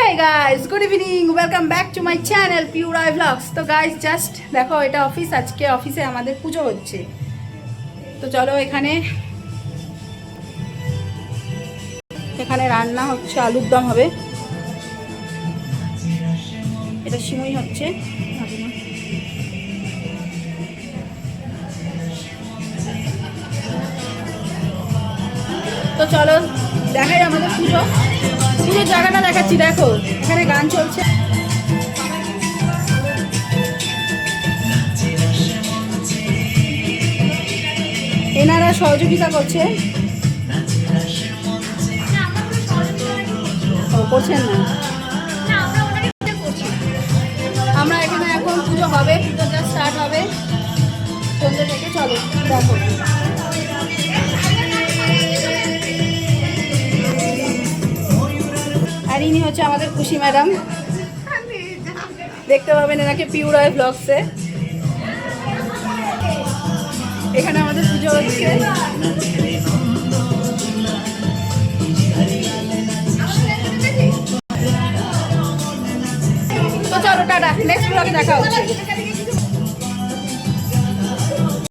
Hey guys, good evening. Welcome back to my channel Pure Eye Vlogs. তো guys just দেখো এটা office, আজকে অফিসে আমাদের পুজো হচ্ছে। তো চলো এখানে রান্না হচ্ছে, আলুর দম হবে। এটা সিমুই হচ্ছে। তো চলো দেখাই আমাদের পুজোর জায়গাটা দেখাচ্ছি। দেখো এখানে গান চলছে, এনারা সহযোগিতা করছে। করছেন না, আমরা এখানে এখন পুজো হবে, পুজোটা স্টার্ট হবে সন্ধ্যে থেকে। চলো দেখো আর ইনি হচ্ছে আমাদের খুশি ম্যাডাম, দেখতে পাবেন এনাকে পিওর আই ব্লগসে। এখানে আমাদের পুজো হচ্ছে। তো চলো টাটা, নেক্সট ব্লগে দেখা হচ্ছে।